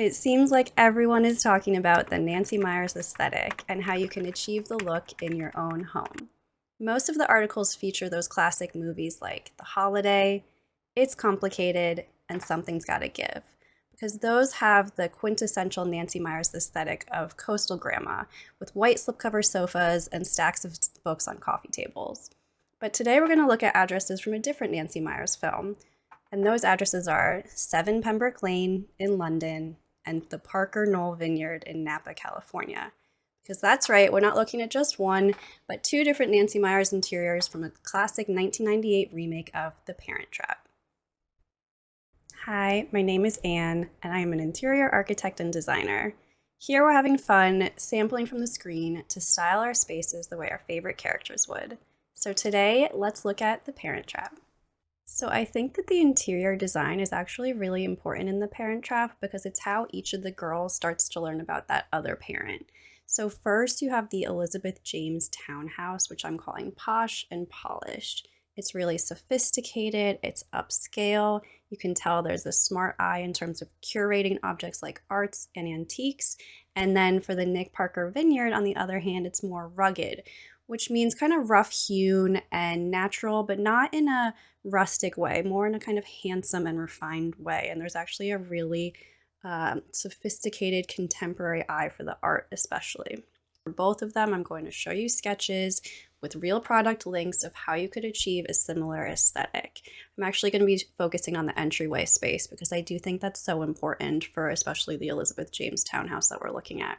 It seems like everyone is talking about the Nancy Meyers aesthetic and how you can achieve the look in your own home. Most of the articles feature those classic movies like The Holiday, It's Complicated, and Something's Gotta Give, because those have the quintessential Nancy Meyers aesthetic of coastal grandma with white slipcover sofas and stacks of books on coffee tables. But today we're going to look at addresses from a different Nancy Meyers film, and those addresses are 7 Pembroke Lane in London and the Parker Knoll Vineyard in Napa, California. Because that's right, we're not looking at just one, but two different Nancy Meyers interiors from a classic 1998 remake of The Parent Trap. Hi, my name is Anne, and I am an interior architect and designer. Here we're having fun sampling from the screen to style our spaces the way our favorite characters would. So today, let's look at The Parent Trap. So I think that the interior design is actually really important in The Parent Trap because it's how each of the girls starts to learn about that other parent. So first you have the Elizabeth James townhouse, which I'm calling posh and polished. It's really sophisticated, it's upscale. You can tell there's a smart eye in terms of curating objects like arts and antiques. And then for the Nick Parker Vineyard, on the other hand, it's more rugged, which means kind of rough hewn and natural, but not in a rustic way, more in a kind of handsome and refined way. And there's actually a really sophisticated contemporary eye for the art, especially. For both of them, I'm going to show you sketches with real product links of how you could achieve a similar aesthetic. I'm actually going to be focusing on the entryway space because I do think that's so important for especially the Elizabeth James townhouse that we're looking at.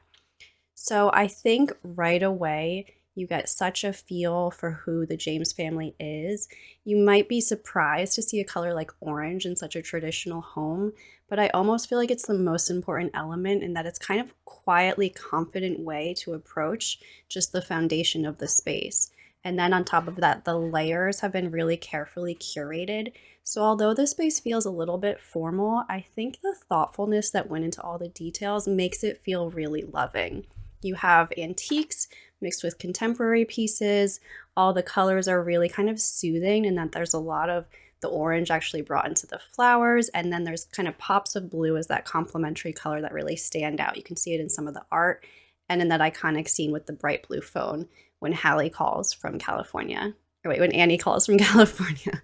So I think right away, you get such a feel for who the James family is. You might be surprised to see a color like orange in such a traditional home, but I almost feel like it's the most important element in that it's kind of quietly confident way to approach just the foundation of the space. And then on top of that, the layers have been really carefully curated. So although the space feels a little bit formal, I think the thoughtfulness that went into all the details makes it feel really loving. You have antiques mixed with contemporary pieces. All the colors are really kind of soothing, and that there's a lot of the orange actually brought into the flowers. And then there's kind of pops of blue as that complementary color that really stand out. You can see it in some of the art and in that iconic scene with the bright blue phone when Hallie calls from California. Or wait, when Annie calls from California.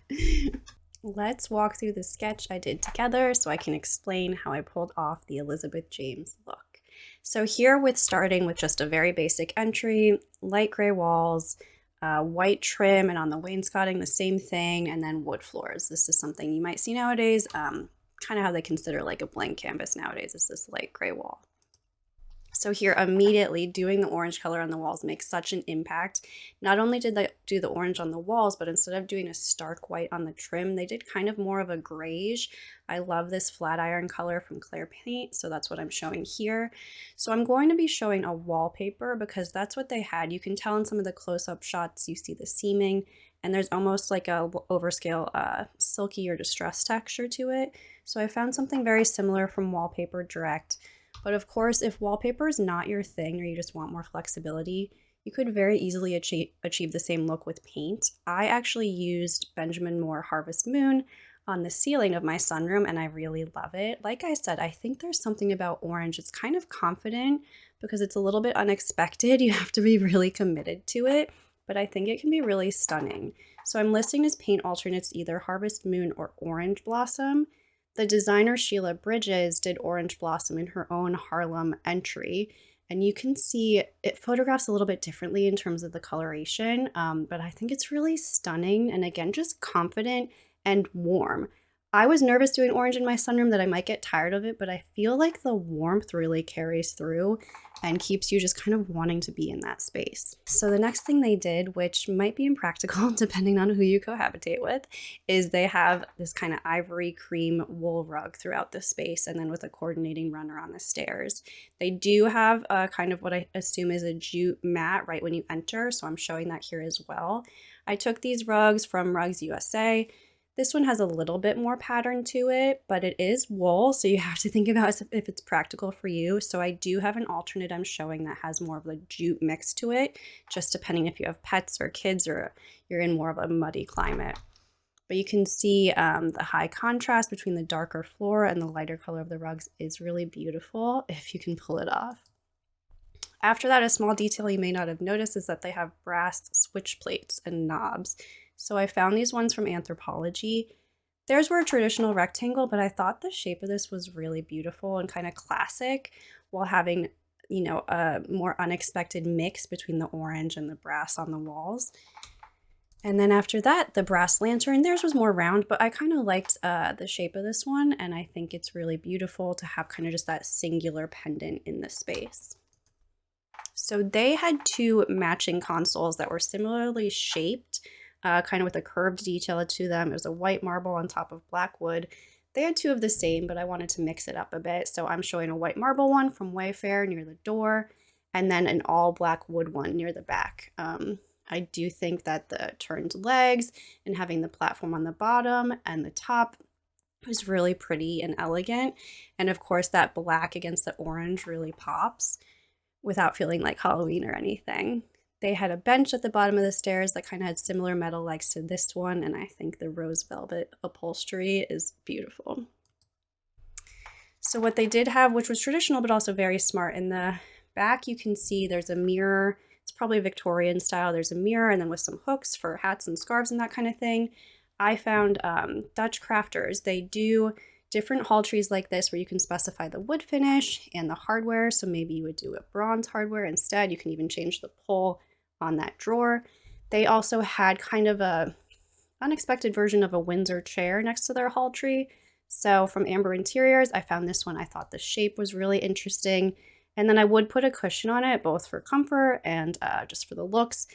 Let's walk through the sketch I did together so I can explain how I pulled off the Elizabeth James look. So here with starting with just a very basic entry, light gray walls, white trim, and on the wainscoting the same thing, and then wood floors. This is something you might see nowadays, kind of how they consider like a blank canvas nowadays is this light gray wall. So here immediately doing the orange color on the walls makes such an impact. Not only did they do the orange on the walls, but instead of doing a stark white on the trim, they did kind of more of a grayish. I love this flat iron color from Claire Paint, so that's what I'm showing here. So I'm going to be showing a wallpaper because that's what they had. You can tell in some of the close-up shots, you see the seaming, and there's almost like a overscale silky or distressed texture to it. So I found something very similar from Wallpaper Direct. But of course, if wallpaper is not your thing or you just want more flexibility, you could very easily achieve the same look with paint. I actually used Benjamin Moore Harvest Moon on the ceiling of my sunroom and I really love it. Like I said, I think there's something about orange. It's kind of confident because it's a little bit unexpected. You have to be really committed to it, but I think it can be really stunning. So I'm listing as paint alternates either Harvest Moon or Orange Blossom. The designer Sheila Bridges did Orange Blossom in her own Harlem entry, and you can see it photographs a little bit differently in terms of the coloration, but I think it's really stunning and again, just confident and warm. I was nervous doing orange in my sunroom that I might get tired of it, but I feel like the warmth really carries through and keeps you just kind of wanting to be in that space. So the next thing they did, which might be impractical depending on who you cohabitate with, is they have this kind of ivory cream wool rug throughout the space and then with a coordinating runner on the stairs. They do have a kind of what I assume is a jute mat right when you enter, so I'm showing that here as well. I took these rugs from Rugs USA. This one has a little bit more pattern to it, but it is wool, so you have to think about if it's practical for you. So I do have an alternate I'm showing that has more of a jute mix to it, just depending if you have pets or kids or you're in more of a muddy climate. But you can see the high contrast between the darker floor and the lighter color of the rugs is really beautiful if you can pull it off. After that, a small detail you may not have noticed is that they have brass switch plates and knobs. So I found these ones from Anthropologie. Theirs were a traditional rectangle, but I thought the shape of this was really beautiful and kind of classic while having, you know, a more unexpected mix between the orange and the brass on the walls. And then after that, the brass lantern, theirs was more round, but I kind of liked the shape of this one, and I think it's really beautiful to have kind of just that singular pendant in the space. So they had two matching consoles that were similarly shaped, kind of with a curved detail to them. It was a white marble on top of black wood. They had two of the same, but I wanted to mix it up a bit. So I'm showing a white marble one from Wayfair near the door, and then an all black wood one near the back. I do think that the turned legs and having the platform on the bottom and the top was really pretty and elegant. And of course, that black against the orange really pops without feeling like Halloween or anything. They had a bench at the bottom of the stairs that kind of had similar metal legs to this one, and I think the rose velvet upholstery is beautiful. So what they did have, which was traditional but also very smart, in the back you can see there's a mirror. It's probably Victorian style. There's a mirror and then with some hooks for hats and scarves and that kind of thing. I found Dutch Crafters. They do different hall trees like this where you can specify the wood finish and the hardware. So maybe you would do a bronze hardware instead. You can even change the pull on that drawer. They also had kind of a unexpected version of a Windsor chair next to their hall tree. So from Amber Interiors, I found this one. I thought the shape was really interesting. And then I would put a cushion on it, both for comfort and just for the looks.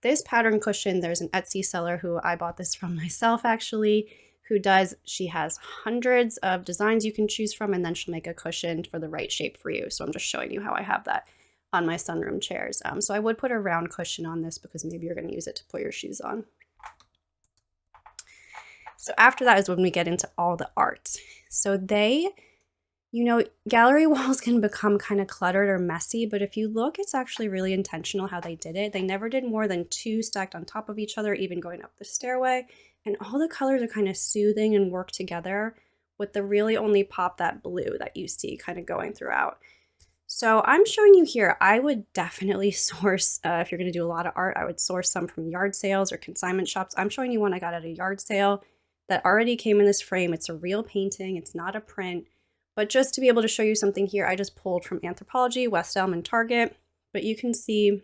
This pattern cushion, there's an Etsy seller who I bought this from myself actually, she has hundreds of designs you can choose from, and then she'll make a cushion for the right shape for you. So I'm just showing you how I have that on my sunroom chairs. So I would put a round cushion on this because maybe you're going to use it to put your shoes on. So after that is when we get into all the art. So gallery walls can become kind of cluttered or messy, but if you look, it's actually really intentional how they did it. They never did more than two stacked on top of each other, even going up the stairway. And all the colors are kind of soothing and work together with the really only pop that blue that you see kind of going throughout. So I'm showing you here, I would definitely source, if you're going to do a lot of art, I would source some from yard sales or consignment shops. I'm showing you one I got at a yard sale that already came in this frame. It's a real painting. It's not a print. But just to be able to show you something here, I just pulled from Anthropologie, West Elm, and Target. But you can see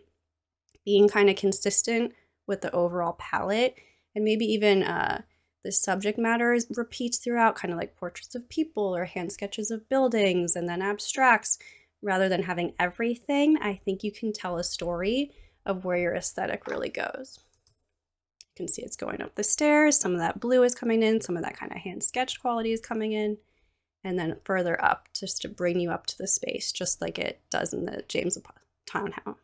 being kind of consistent with the overall palette, and maybe even the subject matter repeats throughout, kind of like portraits of people or hand sketches of buildings and then abstracts. Rather than having everything, I think you can tell a story of where your aesthetic really goes. You can see it's going up the stairs. Some of that blue is coming in. Some of that kind of hand sketched quality is coming in. And then further up just to bring you up to the space, just like it does in the James townhouse.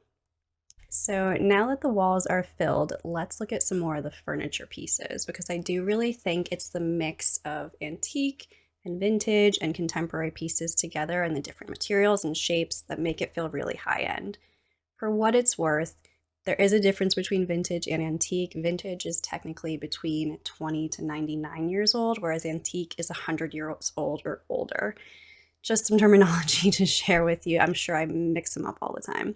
So now that the walls are filled, let's look at some more of the furniture pieces, because I do really think it's the mix of antique and vintage and contemporary pieces together and the different materials and shapes that make it feel really high end. For what it's worth, there is a difference between vintage and antique. Vintage is technically between 20 to 99 years old, whereas antique is 100 years old or older. Just some terminology to share with you. I'm sure I mix them up all the time.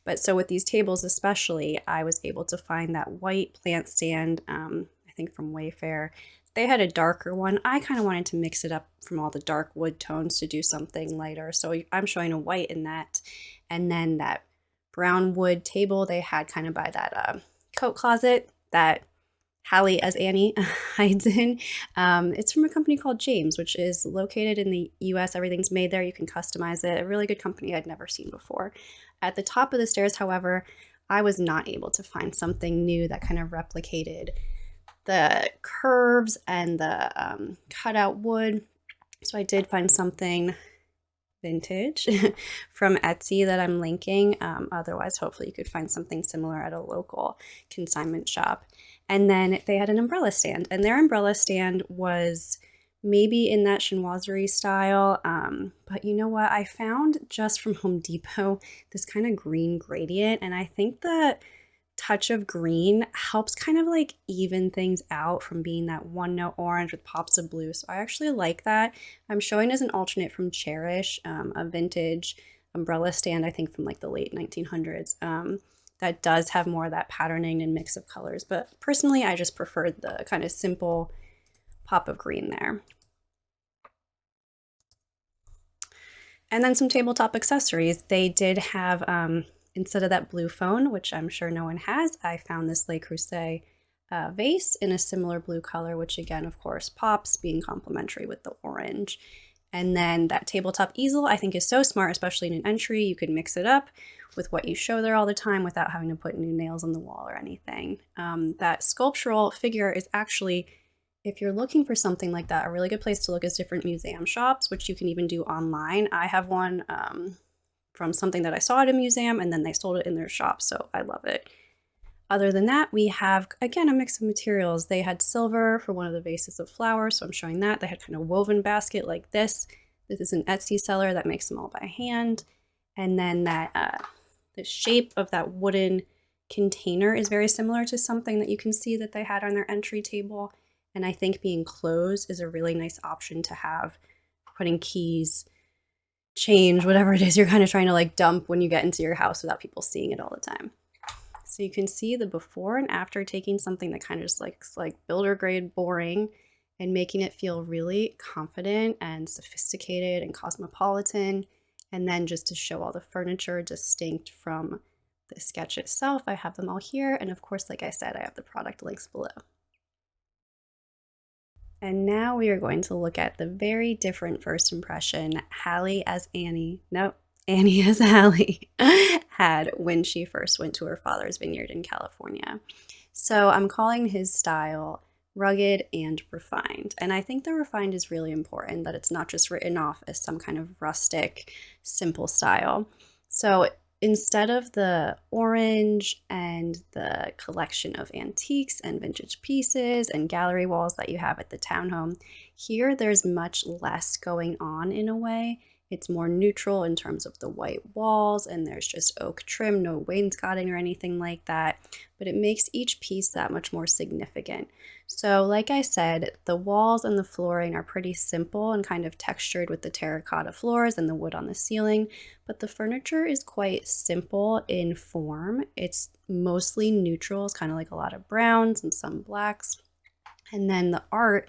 But so with these tables especially, I was able to find that white plant stand, I think from Wayfair. They had a darker one. I kind of wanted to mix it up from all the dark wood tones to do something lighter. So I'm showing a white in that. And then that brown wood table they had kind of by that coat closet that Hallie as Annie hides in. It's from a company called James, which is located in the US. Everything's made there. You can customize it. A really good company I'd never seen before. At the top of the stairs, however, I was not able to find something new that kind of replicated the curves and the cutout wood. So I did find something vintage from Etsy that I'm linking. Otherwise, hopefully you could find something similar at a local consignment shop. And then they had an umbrella stand, and their umbrella stand was maybe in that chinoiserie style. But you know what? I found just from Home Depot this kind of green gradient, and I think that touch of green helps kind of like even things out from being that one note orange with pops of blue. So I actually like that. I'm showing as an alternate from Cherish, a vintage umbrella stand, I think from like the late 1900s. That does have more of that patterning and mix of colors. But personally, I just preferred the kind of simple pop of green there. And then some tabletop accessories. They did have, instead of that blue phone, which I'm sure no one has, I found this Le Creuset vase in a similar blue color, which again, of course, pops, being complementary with the orange. And then that tabletop easel I think is so smart, especially in an entry. You could mix it up with what you show there all the time without having to put new nails on the wall or anything. That sculptural figure is actually, if you're looking for something like that, a really good place to look is different museum shops, which you can even do online. I have one from something that I saw at a museum, and then they sold it in their shop, so I love it. Other than that, we have, again, a mix of materials. They had silver for one of the vases of flowers, so I'm showing that. They had kind of woven basket like this. This is an Etsy seller that makes them all by hand. And then that the shape of that wooden container is very similar to something that you can see that they had on their entry table. And I think being closed is a really nice option to have, putting keys, change, whatever it is you're kind of trying to like dump when you get into your house without people seeing it all the time. So you can see the before and after, taking something that kind of just looks like builder grade boring and making it feel really confident and sophisticated and cosmopolitan. And then just to show all the furniture distinct from the sketch itself, I have them all here. And of course, like I said, I have the product links below. And now we are going to look at the very different first impression Hallie as Annie, nope, Annie as Hallie had when she first went to her father's vineyard in California. So I'm calling his style rugged and refined. And I think the refined is really important, that it's not just written off as some kind of rustic, simple style. So instead of the orange and the collection of antiques and vintage pieces and gallery walls that you have at the townhome, here there's much less going on in a way. It's more neutral in terms of the white walls, and there's just oak trim, no wainscoting or anything like that, but it makes each piece that much more significant. So like I said, the walls and the flooring are pretty simple and kind of textured with the terracotta floors and the wood on the ceiling, but the furniture is quite simple in form. It's mostly neutrals, kind of like a lot of browns and some blacks. And then the art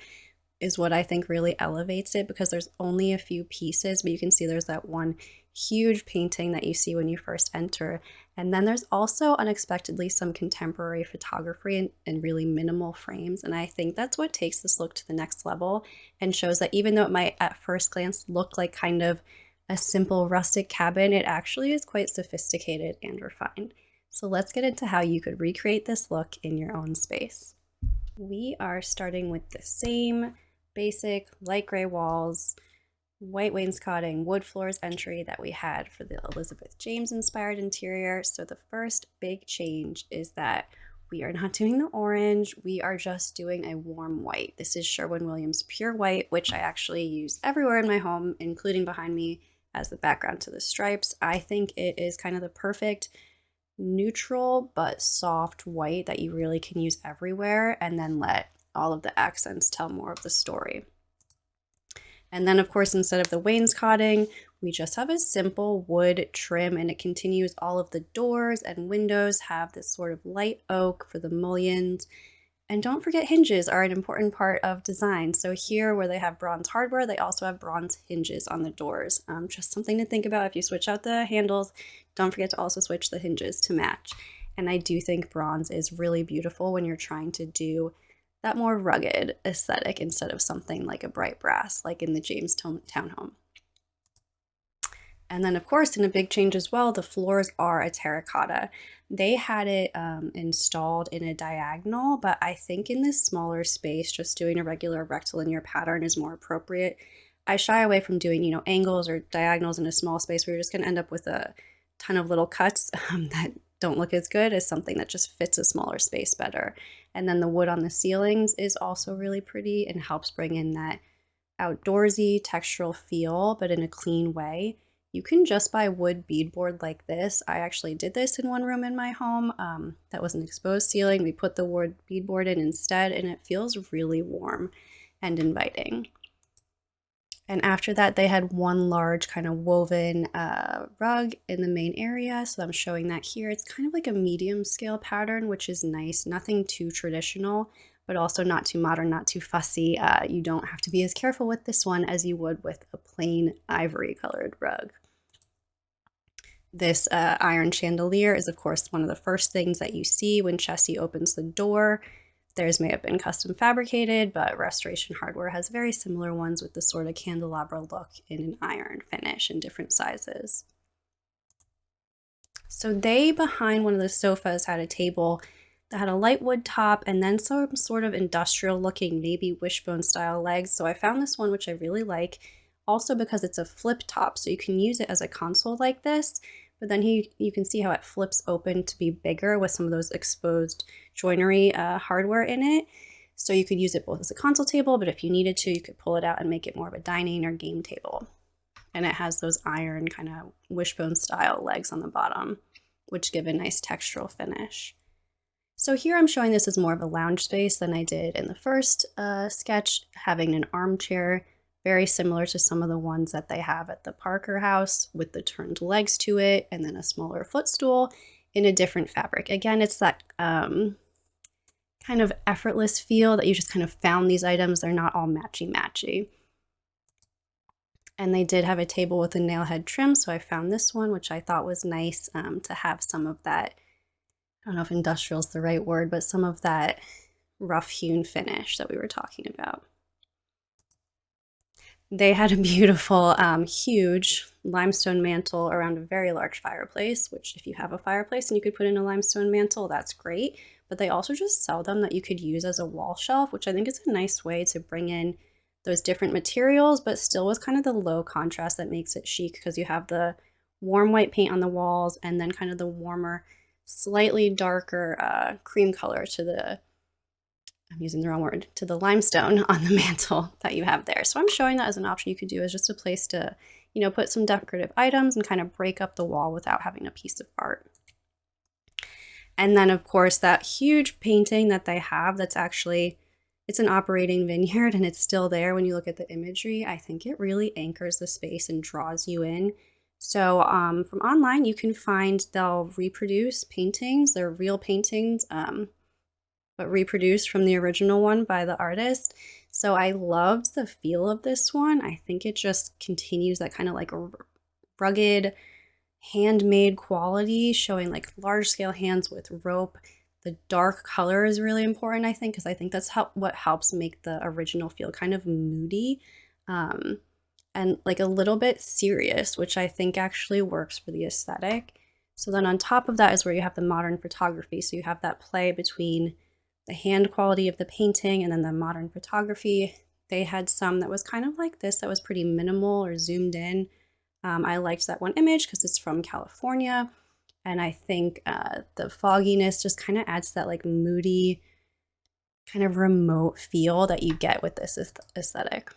is what I think really elevates it, because there's only a few pieces, but you can see there's that one huge painting that you see when you first enter. And then there's also unexpectedly some contemporary photography and really minimal frames. And I think that's what takes this look to the next level and shows that even though it might at first glance look like kind of a simple rustic cabin, it actually is quite sophisticated and refined. So let's get into how you could recreate this look in your own space. We are starting with the same basic light gray walls, white wainscoting, wood floors entry that we had for the Elizabeth James inspired interior. So the first big change is that we are not doing the orange, we are just doing a warm white. This is Sherwin-Williams Pure White, which I actually use everywhere in my home, including behind me as the background to the stripes. I think it is kind of the perfect neutral but soft white that you really can use everywhere, and then let all of the accents tell more of the story. And then of course, instead of the wainscoting, we just have a simple wood trim, and it continues. All of the doors and windows have this sort of light oak for the mullions. And don't forget, hinges are an important part of design. So here where they have bronze hardware, they also have bronze hinges on the doors. Just something to think about. If you switch out the handles, don't forget to also switch the hinges to match. And I do think bronze is really beautiful when you're trying to do that more rugged aesthetic instead of something like a bright brass, like in the James townhome. And then of course, in a big change as well, the floors are a terracotta. They had it installed in a diagonal, but I think in this smaller space, just doing a regular rectilinear pattern is more appropriate. I shy away from doing, angles or diagonals in a small space where you're just gonna end up with a ton of little cuts that don't look as good as something that just fits a smaller space better. And then the wood on the ceilings is also really pretty and helps bring in that outdoorsy textural feel, but in a clean way. You can just buy wood beadboard like this. I actually did this in one room in my home that was an exposed ceiling. We put the wood beadboard in instead, and it feels really warm and inviting. And after that, they had one large kind of woven rug in the main area. So I'm showing that here. It's kind of like a medium scale pattern, which is nice. Nothing too traditional, but also not too modern, not too fussy. You don't have to be as careful with this one as you would with a plain ivory colored rug. This iron chandelier is, of course, one of the first things that you see when Chessie opens the door. Theirs may have been custom fabricated, but Restoration Hardware has very similar ones with the sort of candelabra look in an iron finish in different sizes. So they, behind one of the sofas, had a table that had a light wood top and then some sort of industrial looking, maybe wishbone style legs. So I found this one, which I really like, also because it's a flip top. So you can use it as a console like this, but then you can see how it flips open to be bigger with some of those exposed joinery hardware in it. So you could use it both as a console table, but if you needed to, you could pull it out and make it more of a dining or game table. And it has those iron kind of wishbone style legs on the bottom, which give a nice textural finish. So here I'm showing this as more of a lounge space than I did in the first sketch, having an armchair, very similar to some of the ones that they have at the Parker house with the turned legs to it, and then a smaller footstool in a different fabric. Again, it's that kind of effortless feel that you just kind of found these items. They're not all matchy-matchy. And they did have a table with a nail head trim, so I found this one, which I thought was nice to have some of that, I don't know if industrial is the right word, but some of that rough hewn finish that we were talking about. They had a beautiful, huge limestone mantle around a very large fireplace, which if you have a fireplace and you could put in a limestone mantle, that's great. But they also just sell them that you could use as a wall shelf, which I think is a nice way to bring in those different materials, but still with kind of the low contrast that makes it chic, because you have the warm white paint on the walls and then kind of the warmer, slightly darker cream color to the, I'm using the wrong word, to the limestone on the mantle that you have there. So I'm showing that as an option you could do as just a place to, you know, put some decorative items and kind of break up the wall without having a piece of art. And then of course that huge painting that they have, that's actually, it's an operating vineyard and it's still there when you look at the imagery. I think it really anchors the space and draws you in. So from online you can find they'll reproduce paintings, they're real paintings, but reproduced from the original one by the artist. So I loved the feel of this one. I think it just continues that kind of like rugged, handmade quality, showing like large scale hands with rope. The dark color is really important, I think, because I think that's what helps make the original feel kind of moody and like a little bit serious, which I think actually works for the aesthetic. So then on top of that is where you have the modern photography. So you have that play between the hand quality of the painting and then the modern photography. They had some that was kind of like this, that was pretty minimal or zoomed in. I liked that one image because it's from California, and I think the fogginess just kind of adds that like moody, kind of remote feel that you get with this aesthetic.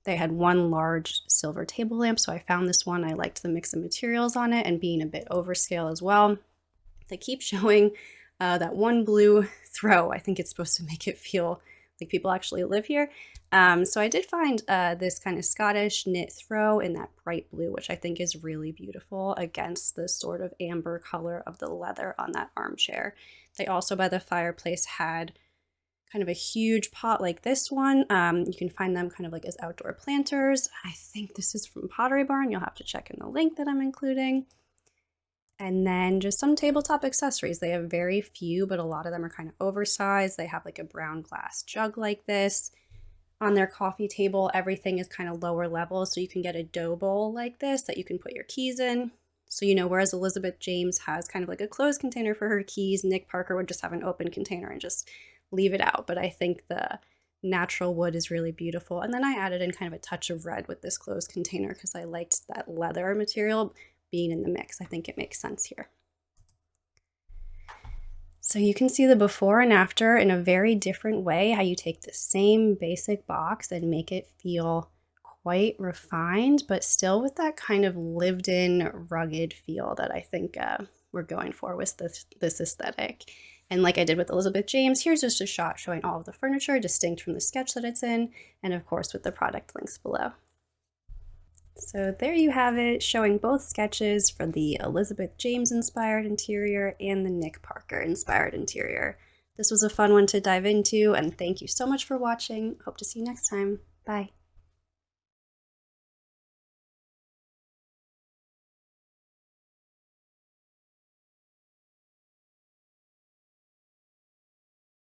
They had one large silver table lamp, so I found this one. I liked the mix of materials on it and being a bit overscale as well. They keep showing that one blue throw. I think it's supposed to make it feel like people actually live here. So I did find this kind of Scottish knit throw in that bright blue, which I think is really beautiful against the sort of amber color of the leather on that armchair. They also, by the fireplace, had kind of a huge pot like this one. You can find them kind of like as outdoor planters. I think this is from Pottery Barn. You'll have to check in the link that I'm including. And then just some tabletop accessories. They have very few, but a lot of them are kind of oversized. They have like a brown glass jug like this. On their coffee table, everything is kind of lower level, so you can get a dough bowl like this that you can put your keys in. So, you know, whereas Elizabeth James has kind of like a closed container for her keys, Nick Parker would just have an open container and just leave it out. But I think the natural wood is really beautiful. And then I added in kind of a touch of red with this closed container because I liked that leather material being in the mix. I think it makes sense here. So you can see the before and after in a very different way, how you take the same basic box and make it feel quite refined, but still with that kind of lived-in, rugged feel that I think we're going for with this aesthetic. And like I did with Elizabeth James, here's just a shot showing all of the furniture distinct from the sketch that it's in, and of course with the product links below. So there you have it, showing both sketches for the Elizabeth James inspired interior and the Nick Parker inspired interior. This was a fun one to dive into, and thank you so much for watching. Hope to see you next time. Bye.